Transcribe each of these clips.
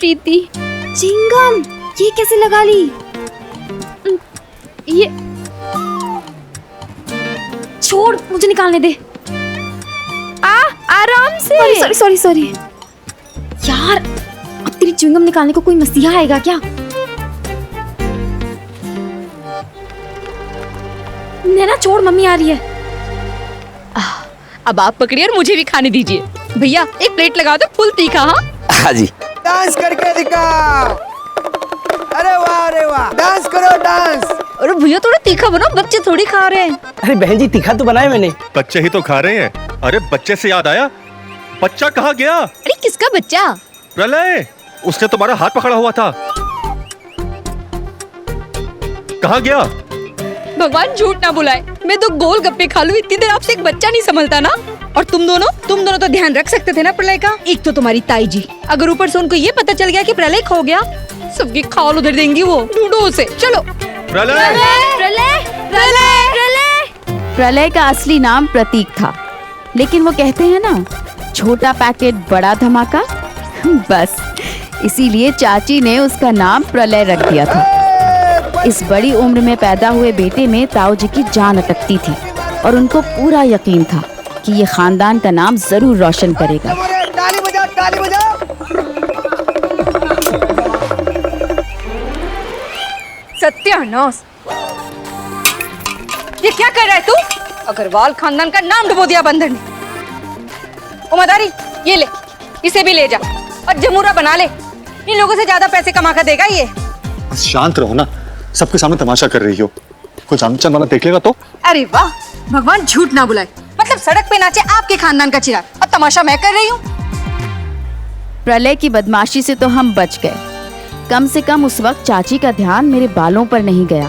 प्रीति। चिंगम ये कैसे लगा ली? ये छोड़, मुझे निकालने दे। आराम से। Sorry sorry sorry. यार अब तेरी चिंगम निकालने को कोई मसीहा आएगा क्या? नैना छोड़, मम्मी आ रही है। अब आप पकड़िए और मुझे भी खाने दीजिए। भैया एक प्लेट लगा दो, फुल तीखा। हाँ जी। डांस करके दिखाओ। अरे वाह, डांस करो डांस। अरे भैया थोड़ा तीखा बनाओ, बच्चे थोड़ी खा रहे हैं। अरे बहन जी तीखा तो बनाया मैंने। बच्चे ही तो खा रहे हैं। अरे बच्चे से याद आया, बच्चा कहाँ गया? अरे किसका बच्चा? प्रलय, उसने तुम्हारा हाथ पकड़ा हुआ था, कहाँ गया? भगवान झूठ ना बुलाए, मैं तो गोल गप्पे खा लूं, इतनी देर आपसे एक बच्चा नहीं संभलता ना। और तुम दोनों तो ध्यान रख सकते थे ना प्रलय का। एक तो तुम्हारी ताई जी, अगर ऊपर से उनको ये पता चल गया कि प्रलय खो गया, सबकी खाल उधर देंगी वो। ढूंढो उसे, चलो। प्रलय, प्रलय का असली नाम प्रतीक था, लेकिन वो कहते हैं ना, छोटा पैकेट बड़ा धमाका। बस इसीलिए चाची ने उसका नाम प्रलय रख दिया था। इस बड़ी उम्र में पैदा हुए बेटे में ताऊ जी की जान अटकती थी और उनको पूरा यकीन था कि ये खानदान का नाम जरूर रोशन करेगा। ताली बजाओ, ताली बजाओ। सत्यानाश, ये क्या कर रहा है तू? अग्रवाल खानदान का नाम डुबो दिया बंदर ने। ओ मदारी, ये ले, इसे भी ले जा और जमूरा बना ले। इन लोगों से ज्यादा पैसे कमा कर देगा ये। शांत रहो ना, सबके सामने तमाशा कर रही हो, कोई जान पहचान वाला देख लेगा तो। अरे वाह, भगवान झूठ ना बुलाए। मतलब सड़क पे नाचे आपके खानदान का चिराग और तमाशा मैं कर रही हूँ। प्रलय की बदमाशी से तो हम बच गए। कम से कम उस वक्त चाची का ध्यान मेरे बालों पर नहीं गया।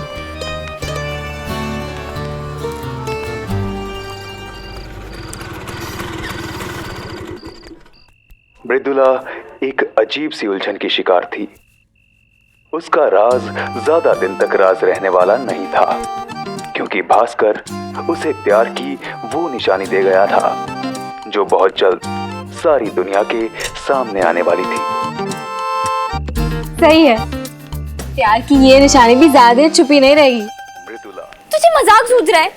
मृदुला एक अजीब सी उलझन की शिकार थी। उसका राज ज्यादा दिन तक राज रहने वाला नहीं था, क्योंकि भास्कर उसे प्यार की वो निशानी दे गया था जो बहुत जल्द सारी दुनिया के सामने आने वाली थी। सही है, प्यार की ये निशानी भी ज्यादा छुपी नहीं रहेगी। मृदुला, तुझे मजाक सूझ रहा है?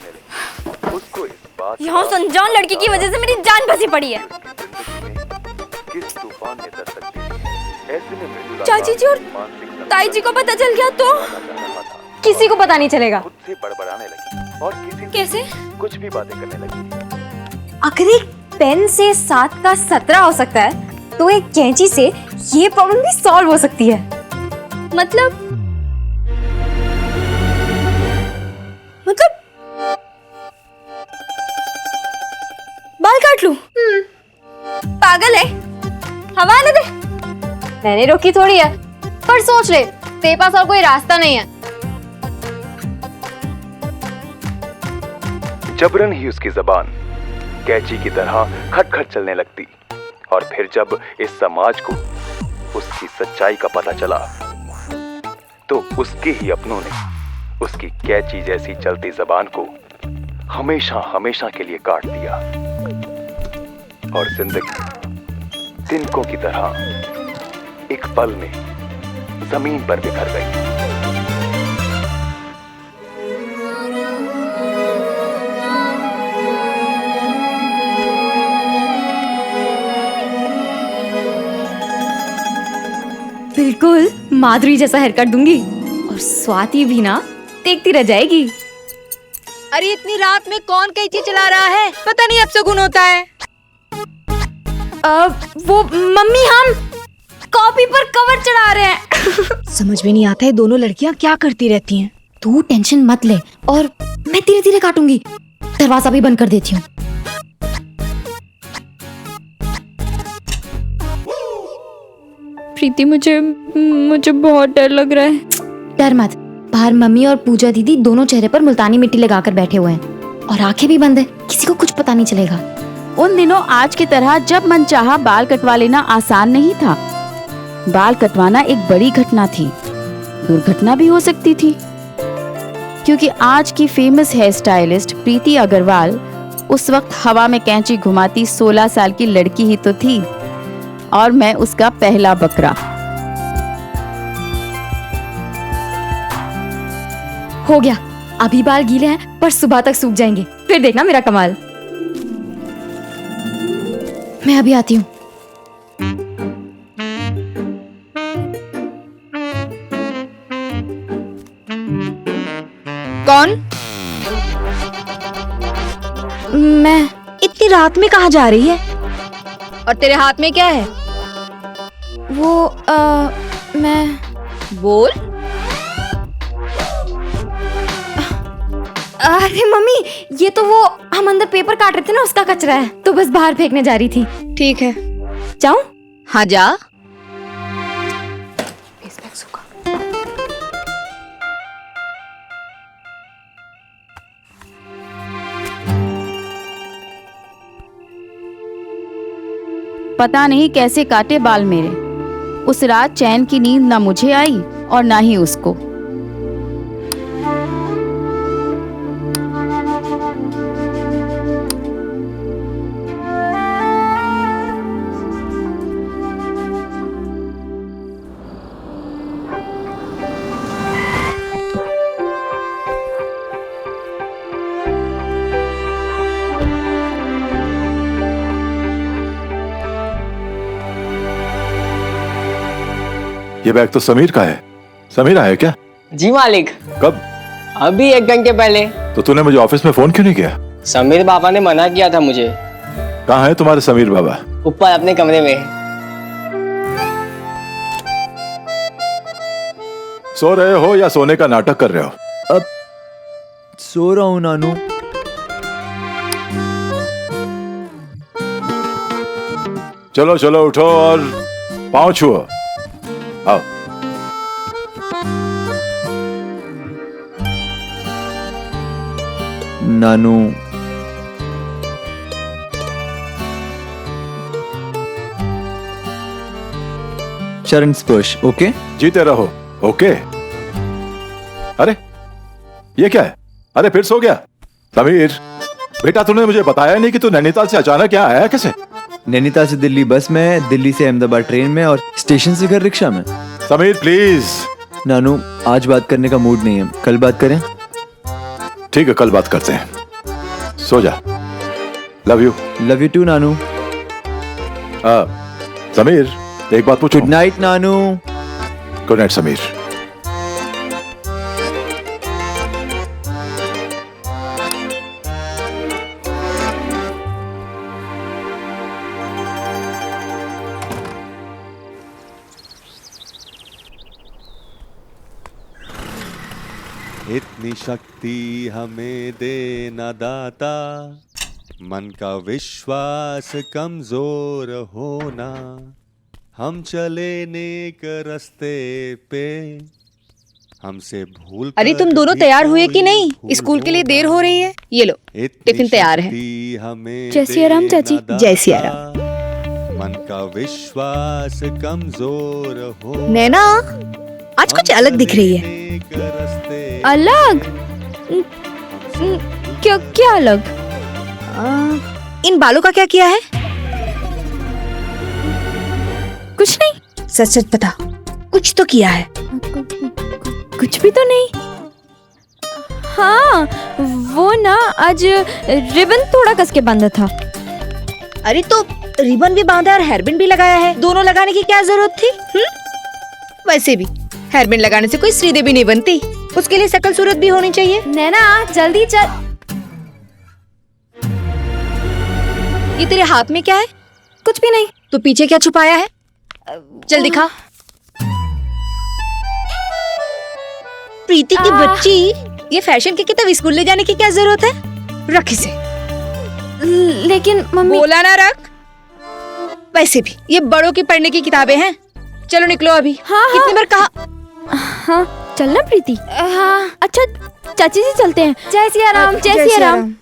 उसको इस बात यहाँ उस अनजान लड़की की वजह से मेरी जान फंसी पड़ी है। किस तूफान ने दस्तक दी थी। ऐसे में मृदुला चाची जी और ताई जी को पता चल गया तो? किसी को पता नहीं चलेगा। खुद से बड़बड़ाने लगी और किसी से कैसे? कुछ भी बातें करने लगी। अगर एक पेन से 7 का 17 हो सकता है, तो एक कैंची से ये प्रॉब्लम भी सॉल्व हो सकती है। मतलब बाल काट लूं? पागल है, हवा आने दे। मैंने रोकी थोड़ी है, पर सोच ले, तेरे पास और कोई रास्ता नहीं है। जबरन ही उसकी जबान कैची की तरह खटखट चलने लगती, और फिर जब इस समाज को उसकी सच्चाई का पता चला, तो उसके ही अपनों ने उसकी कैची जैसी चलती जबान को हमेशा हमेशा के लिए काट दिया, और जिंदगी तिनकों की तरह एक पल में जमीन पर बिखर गई। बिल्कुल माधुरी जैसा हेयर कट दूंगी, और स्वाति भी ना देखती रह जाएगी। अरे इतनी रात में कौन कैंची चला रहा है? पता नहीं अब शगुन होता है। वो मम्मी, हम कॉपी पर कवर चढ़ा रहे हैं। समझ में नहीं आता है दोनों लड़कियां क्या करती रहती हैं। तू टेंशन मत ले, और मैं धीरे धीरे काटूंगी। दरवाजा भी बंद कर देती हूँ। प्रीति, मुझे बहुत डर लग रहा है। डर मत, बाहर मम्मी और पूजा दीदी दोनों चेहरे पर मुल्तानी मिट्टी लगाकर बैठे हुए हैं, और आंखें भी बंद है, किसी को कुछ पता नहीं चलेगा। उन दिनों आज की तरह जब मन चाहा बाल कटवा लेना आसान नहीं था। बाल कटवाना एक बड़ी घटना थी, दुर्घटना भी हो सकती थी, क्योंकि आज की फेमस हेयर स्टाइलिस्ट प्रीति अग्रवाल उस वक्त हवा में कैंची घुमाती 16 साल की लड़की ही तो थी, और मैं उसका पहला बकरा। हो गया। अभी बाल गीले हैं पर सुबह तक सूख जाएंगे, फिर देखना मेरा कमाल। मैं अभी आती हूँ। कौन? मैं इतनी रात में कहाँ जा रही है? और तेरे हाथ में क्या है? वो मैं बोल। अरे मम्मी, ये तो वो हम अंदर पेपर काट रहे थे ना, उसका कचरा है, तो बस बाहर फेंकने जा रही थी। ठीक है, जाऊं? हाँ जा। पता नहीं कैसे काटे बाल मेरे। उस रात चैन की नींद ना मुझे आई और ना ही उसको। ये बैग तो समीर का है। समीर आया क्या? जी मालिक, कब? अभी 1 घंटे पहले। तो तूने मुझे ऑफिस में फोन क्यों नहीं किया? समीर बाबा ने मना किया था मुझे। कहाँ है तुम्हारे समीर बाबा? ऊपर अपने कमरे में। सो रहे हो या सोने का नाटक कर रहे हो? अब सो रहा हूँ नानू। चलो चलो उठो और पाँव छुओ। आओ। नानू, चरण स्पर्श। ओके, जीते रहो। ओके। अरे ये क्या है? अरे फिर सो गया? समीर बेटा, तूने मुझे बताया नहीं कि तू नैनीताल से अचानक यहाँ आया कैसे? नैनीताल से दिल्ली बस में, दिल्ली से अहमदाबाद ट्रेन में और स्टेशन से घर रिक्शा में। समीर प्लीज। नानू, आज बात करने का मूड नहीं है, कल बात करें? ठीक है, कल बात करते हैं। सो जा। Love you. Love you too Nanu. Sameer एक बात पूछूं? Good night Nanu. Good night Sameer. इतनी शक्ति हमें दे ना दाता, मन का विश्वास कमजोर होना, हम चले नेक रास्ते पे, हमसे भूल। अरे तुम दोनों तैयार हुए कि नहीं? स्कूल के लिए देर हो रही है। ये लो, टिफिन तैयार है। जय सिया राम चाची। जय सिया राम। मन का विश्वास कमजोर हो। नैना, आज कुछ अलग दिख रही है। अलग? क्या अलग? इन बालों का क्या किया है? कुछ नहीं। सच सच बता, कुछ तो किया है। कुछ भी तो नहीं। हाँ, वो ना आज रिबन थोड़ा कस के बांधा था। अरे तो रिबन भी बांधा और हेयरबैंड भी लगाया है, दोनों लगाने की क्या जरूरत थी? वैसे भी हेयरबैंड लगाने से कोई श्रीदेवी नहीं बनती, उसके लिए शकल सूरत भी होनी चाहिए। नैना जल्दी चल। ये तेरे हाथ में क्या है? कुछ भी नहीं। तो पीछे क्या छुपाया है? चल दिखा। प्रीति की बच्ची, ये फैशन की किताब स्कूल ले जाने की क्या जरूरत है? रख इसे। लेकिन मम्मी। बोला ना रख। वैसे भी ये बड़ों की पढ़ने की किताबें हैं। चलो निकलो अभी। हाँ, कितनी बार कहा? हाँ चलना प्रीति। हाँ अच्छा चाची जी चलते हैं। जय सिया राम। जय सिया राम।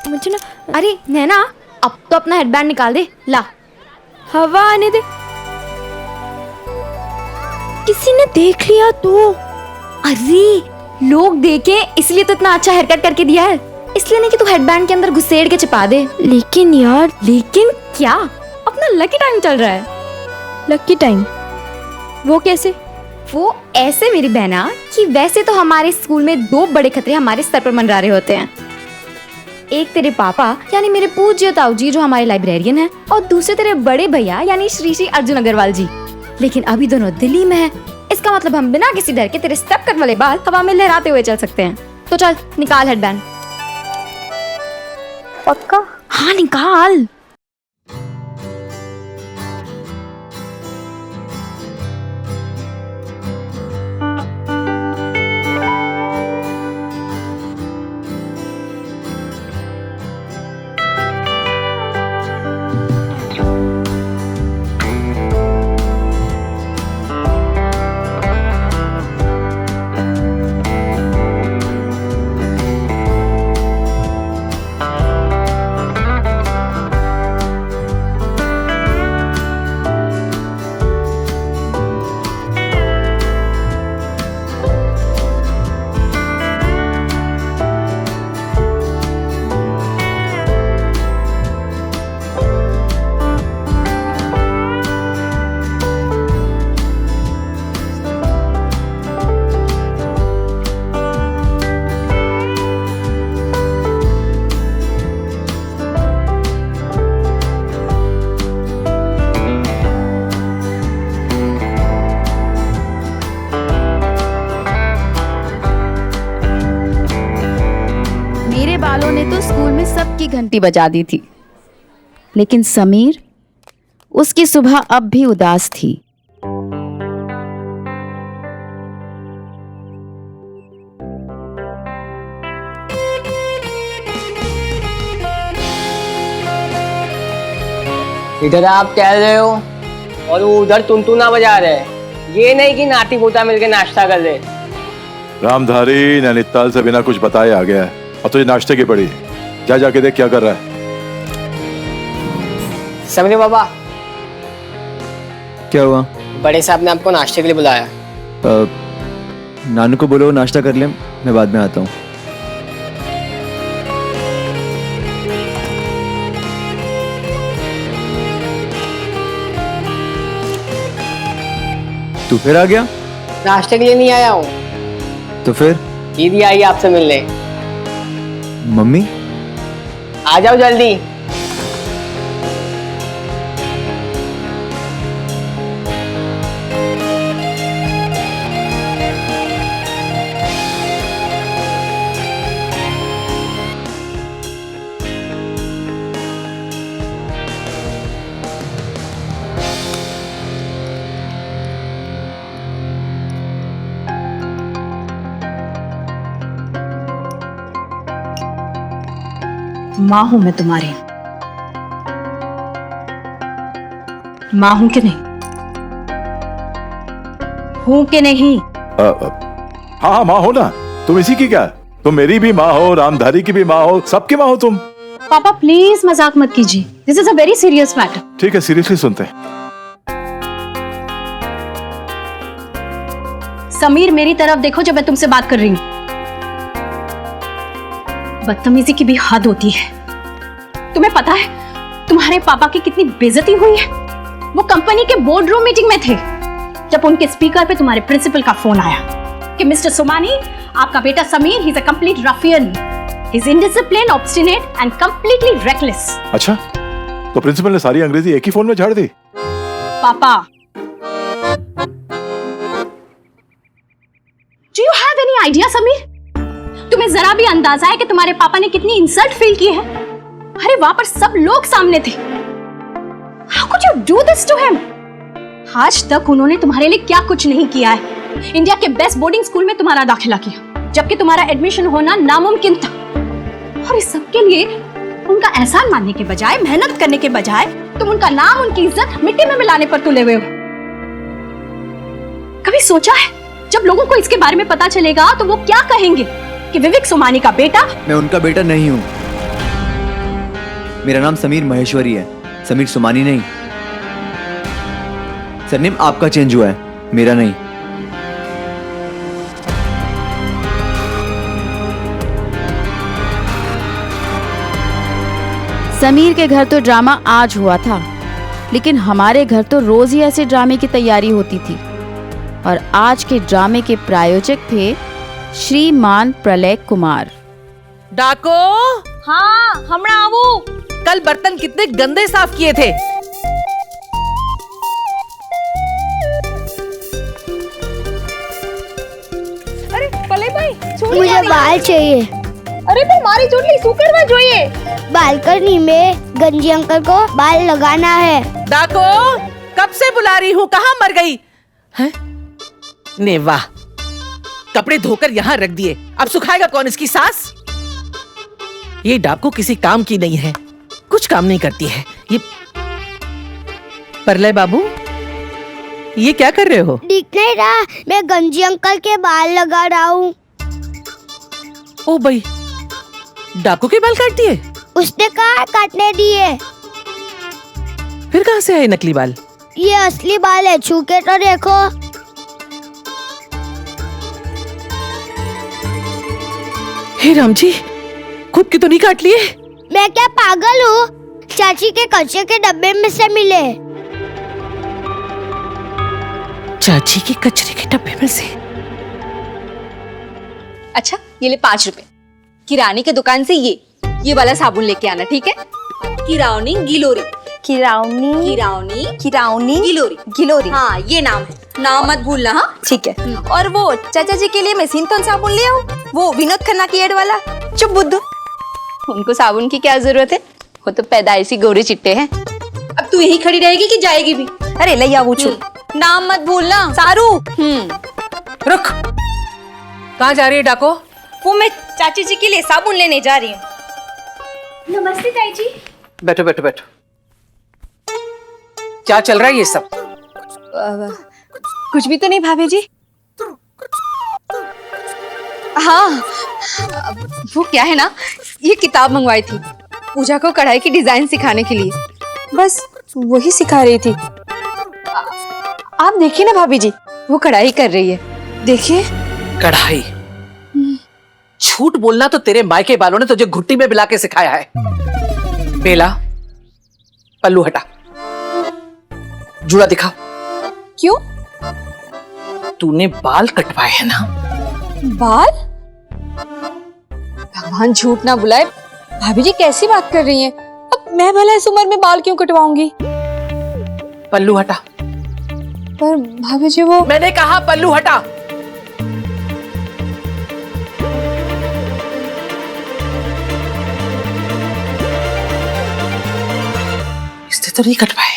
मुझे ना, अरे नैना अब तो अपना हेडबैंड निकाल दे। ला, हवा आने दे। किसी ने देख लिया तो? अरे लोग देखे इसलिए तो इतना अच्छा हेयर कट करके दिया है, इसलिए नहीं कि तू हेडबैंड के अंदर घुसेड़ के छिपा दे। लेकिन यार, लेकिन क्या? अपना लकी टाइम चल रहा है। Lucky time? वो कैसे? वो ऐसे मेरी बहना कि वैसे तो हमारे स्कूल में 2 बड़े खतरे हमारे सर पर मंडरा रहे होते हैं। एक तेरे पापा यानी मेरे पूज्य ताऊ जी जो हमारे लाइब्रेरियन हैं, और दूसरे तेरे बड़े भैया यानी श्री श्री अर्जुन अग्रवाल जी। लेकिन अभी दोनों दिल्ली में हैं। इसका मतलब हम बिना किसी डर के तेरे स्टेप कट वाले बाल हवा में लहराते हुए चल सकते हैं। तो चल निकाल हेडबैंड। पक्का? हाँ निकाल। बालों ने तो स्कूल में सबकी घंटी बजा दी थी, लेकिन समीर, उसकी सुबह अब भी उदास थी। इधर आप टहल रहे हो और वो उधर टुनटुना बजा रहे हैं। ये नहीं कि नाती पोता मिलके नाश्ता कर ले। रामधारी नैनीताल से बिना कुछ बताए आ गया है और तुझे नाश्ते की पड़ी। जा जाके देख क्या कर रहा है। समझे बाबा? क्या हुआ? बड़े साहब ने आपको नाश्ते के लिए बुलाया। नानू को बोलो नाश्ता कर ले, मैं बाद में आता हूँ। तू फिर आ गया? नाश्ते के लिए नहीं आया हूँ। तो फिर? दीदी आई आपसे मिलने। मम्मी? आ जाओ जल्दी। माँ हूं मैं तुम्हारी। माँ हूं कि नहीं? हूं कि नहीं? हाँ माँ हो ना। तुम इसी की क्या? तुम मेरी भी माँ हो, रामधारी की भी माँ हो, सबकी माँ हो तुम। पापा प्लीज मजाक मत कीजिए। This is a very serious matter. ठीक है, सीरियसली सुनते हैं। समीर मेरी तरफ देखो जब मैं तुमसे बात कर रही हूँ। बदतमीजी की भी हद होती है। तुम्हें पता है तुम्हारे पापा की कितनी बेइज्जती हुई है? वो कंपनी के बोर्ड रूम मीटिंग में थे जब उनके स्पीकर पे तुम्हारे प्रिंसिपल का फोन आया कि मिस्टर सोमानी, आपका बेटा Sameer, he is a complete Rafiyan, he is indiscipline, obstinate and completely reckless. अच्छा, तो प्रिंसिपल ने सारी अंग्रेजी एक ही फोन में झाड़ दी? पापा, do you have any idea Sameer? तुम्हें जरा भी अंदाजा है कि तुम्हारे पापा ने कितनी इंसल्ट फील की है? अरे वहां पर सब लोग सामने थे। How could you do this to him? आज तक उन्होंने तुम्हारे लिए क्या कुछ नहीं किया है। इंडिया के बेस्ट बोर्डिंग स्कूल में तुम्हारा दाखिला किया, जबकि तुम्हारा एडमिशन होना नामुमकिन था। और इस सब के लिए उनका एहसान मानने के बजाय, मेहनत करने के बजाय, तुम उनका नाम, उनकी इज्जत मिट्टी में मिलाने पर तुले हुए हो। कभी सोचा है जब लोगों को इसके बारे में पता चलेगा तो वो क्या कहेंगे कि विवेक सोमानी का बेटा? मैं उनका बेटा नहीं हूँ। मेरा नाम समीर महेश्वरी है, समीर सोमानी नहीं। सरनेम आपका चेंज हुआ है, मेरा नहीं। समीर के घर तो ड्रामा आज हुआ था, लेकिन हमारे घर तो रोज ही ऐसे ड्रामे की तैयारी होती थी। और आज के ड्रामे के प्रायोजक थे श्रीमान प्रलय कुमार। डाको, हाँ हमरा आवू। कल बर्तन कितने गंदे साफ किए थे। अरे पले भाई मुझे बाल चाहिए। अरे तो हमारी चोटली सुकड़वा જોઈએ। बालकनी में गंजी अंकल को बाल लगाना है। डाको, कब से बुला रही हूँ, कहाँ मर गई है? ने वाह, कपड़े धोकर यहाँ रख दिए, अब सुखाएगा कौन इसकी सास? ये डाको किसी काम की नहीं है, कुछ काम नहीं करती है ये। परलय बाबू, ये क्या कर रहे हो? दिख नहीं रहा, मैं गंजी अंकल के बाल लगा रहा हूँ। ओ भाई, डाको के बाल काट दिए? उसने कहा काटने दिए। फिर कहाँ से आए नकली बाल? ये असली बाल है, छू के तो देखो। हे राम जी, खुद के तो नहीं काट लिए? मैं क्या पागल हूँ? चाची के कच्चे के डब्बे में से मिले। चाची के कचरे के डब्बे में से? अच्छा ये ले 5 रुपए। किराने की दुकान से ये वाला साबुन लेके आना, ठीक है? किराउनी गिलोरी। किराउनी किराउनी किराउनी गिलोरी। गिलोरी। हाँ ये नाम है, नाम मत भूलना। हाँ ठीक है। और वो चाचा जी के लिए मैं सिंथॉन साबुन ले आऊं, वो विनोद खन्ना की एड वाला। चुप बुद्धू, उनको साबुन की क्या जरूरत है, वो तो पैदाइशी गोरे चिट्टे हैं। अब तू यही खड़ी रहेगी कि जाएगी भी? अरे ले आओ छू। नाम मत भूलना। सारू। रुक, कहाँ जा रही है डाको? वो मैं चाची जी के लिए साबुन लेने जा रही हूँ। नमस्ते ताई जी। बैठो बैठो बैठो। क्या चल रहा है ये सब? कुछ भी तो नहीं भाभी जी। हाँ वो क्या है ना, ये किताब मंगवाई थी पूजा को कढ़ाई की डिजाइन सिखाने के लिए, बस वही सिखा रही थी। आप देखिए ना भाभी जी, वो कढ़ाई कर रही है, देखिए। कढ़ाई? झूठ बोलना तो तेरे मायके वालों ने तुझे घुट्टी में मिला के सिखाया है। बेला, पल्लू हटा, जूड़ा दिखा। क्यों? तूने बाल कटवाए हैं ना? बाल? भगवान झूठ ना बुलाए, भाभी जी कैसी बात कर रही हैं? अब मैं भला इस उम्र में बाल क्यों कटवाऊंगी? पल्लू हटा। पर भाभी जी वो, मैंने कहा पल्लू हटा। इसने तो नहीं कटवाए,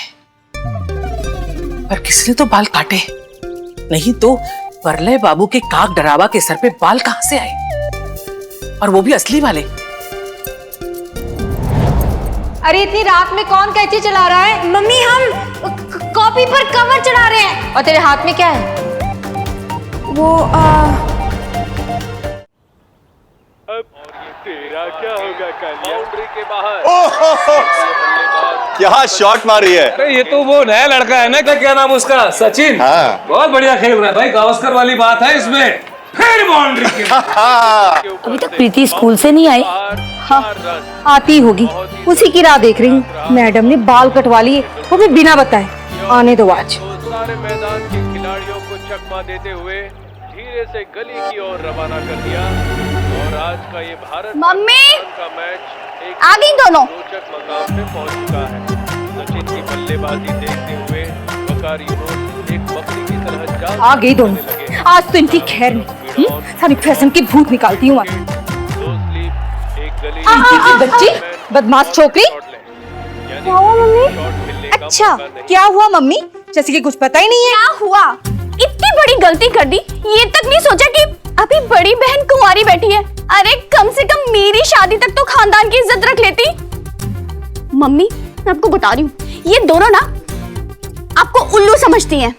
पर किसने तो बाल काटे। नहीं तो परलय बाबू के काक डरावा के सर पे बाल कहां से आए, और वो भी असली वाले। अरे इतनी रात में कौन कैंची चला रहा है? मम्मी हम कॉपी पर कवर चढ़ा रहे हैं। और तेरे हाथ में क्या है? वो तेरा क्या होगा कल? बाउंड्री के बाहर क्या शॉट मारी है। अरे ये तो वो नया लड़का है ना, क्या नाम उसका? सचिन। हाँ। बहुत बढ़िया खेल रहा है भाई, गावस्कर वाली बात है इसमें। फिर बाउंड्री के अभी तक प्रीति स्कूल से नहीं आई। हाँ आती होगी, उसी की राह देख रही हूँ। मैडम ने बाल कटवा लिए, वो भी बिना बताए। आने दो आज। सारे मैदान के खिलाड़ियों को चकमा देते हुए धीरे से गली की ओर रवाना कर दिया। और आज का ये भारत मम्मी का मैच एक आ गई दोनों। रोचक मकाम पे पहुंच चुका है। सचिन की बल्लेबाजी देखते हुए वकारी रोज एक बकरी की तरह जाल आ गई दोनों। आज तो इनकी खैर नहीं, सारी फैशन की भूत निकालती हूँ। बच्ची, बदमाश छोकरी। क्या हुआ मम्मी? अच्छा क्या हुआ मम्मी? जैसे कि कुछ पता ही नहीं है। क्या हुआ? इतनी बड़ी गलती कर दी, ये तक नहीं सोचा कि अभी बड़ी बहन कुंवारी बैठी है। अरे कम से कम मेरी शादी तक तो खानदान की इज्जत रख लेती। मम्मी मैं आपको बता रही हूँ, ये दोनों ना आपको उल्लू समझती हैं।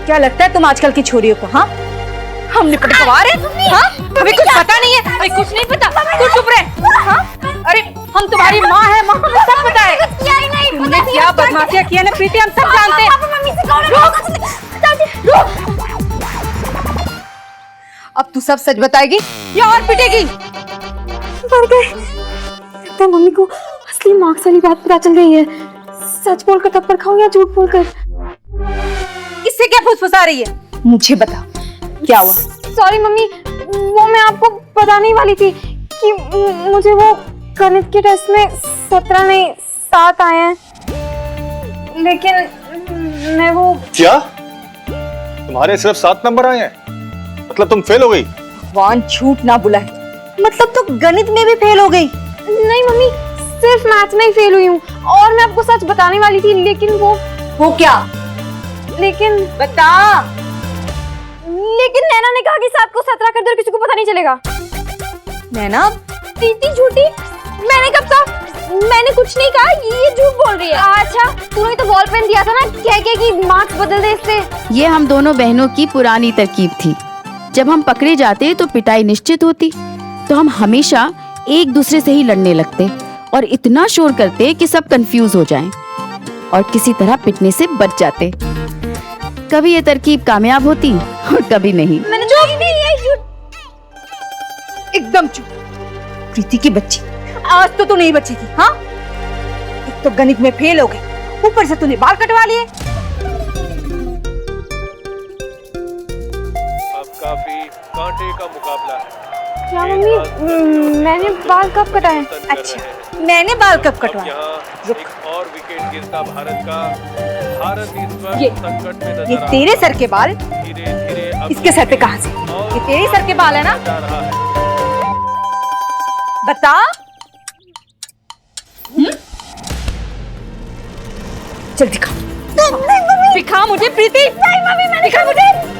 क्या लगता है तुम आजकल की छोरियों को? हाँ हम निपट गवार हैं। हाँ अभी कुछ पता नहीं है। अरे कुछ नहीं पता, तू चुप रह। हाँ अरे हम तुम्हारी माँ है, माँ को सब पता है। तुमने क्या बदमाशियाँ किया ना प्रीति, हम सब जानते हैं। अब तू सब सच बताएगी या और पिटेगी? मर गए। लगता है मम्मी को असली मार्क्स वाली बात पता चल गई है। सच बोलकर थप्पड़ खाऊं या झूठ बोलकर? इससे क्या फुसफुसा रही है? मुझे बता क्या हुआ? सॉरी मम्मी, वो मैं आपको बताने वाली थी कि मुझे वो गणित के टेस्ट में 17 नहीं 7 आए हैं, लेकिन मैं वो क्या तुम्हारे सिर्फ 7 नंबर आए हैं? मतलब तुम फेल हो गई? भगवान झूठ ना बुलाए, मतलब तो गणित में भी फेल हो गई? नहीं मम्मी, सिर्फ मैथ्स में ही फेल हुई हूँ। और मैं आपको सच बताने वाली थी, लेकिन वो क्या? लेकिन बता। लेकिन नैना ने कहा कि 7 को 17 कर दो और किसी को पता नहीं चलेगा। नैना? प्रीति झूठी? मैंने कब कहा? मैंने कुछ नहीं कहा, ये झूठ बोल रही है। अच्छा, तूने तो बॉल पेन दिया था ना, कह के कि मार्क्स बदल दे इससे। ये हम दोनों बहनों की पुरानी तरकीब थी। जब हम पकड़े जाते तो पिटाई निश्चित होती, तो हम हमेशा एक दूसरे से ही लड़ने लगते और इतना शोर करते कि सब कंफ्यूज हो जाएं और किसी तरह पिटने से बच जाते। कभी ये तरकीब कामयाब होती और कभी नहीं। मैंने चुप नहीं, एकदम चुप। प्रीति की बच्ची, आज तो तू नहीं बचेगी। हाँ, एक तो गणित में फेल हो गई, ऊपर से तूने बाल कटवा लिए। अब काफी कांटे का मुकाबला है। क्या मम्मी, मैंने बाल कब कटाए? अच्छा, मैंने बाल कब कटवाए? एक और विकेट गिरता भारत का। भारत इस वक्त ये संकट में नजर ये आ तेरे सर के बाल? धीरे-धीरे अब इसके सर पे कहां से? ये तेरे सर के बाल है ना? जा रहा है। बता। चल दिखा, दिखा मुझे प्रीति। नहीं मम्मी, मैंने दिखा मुझे।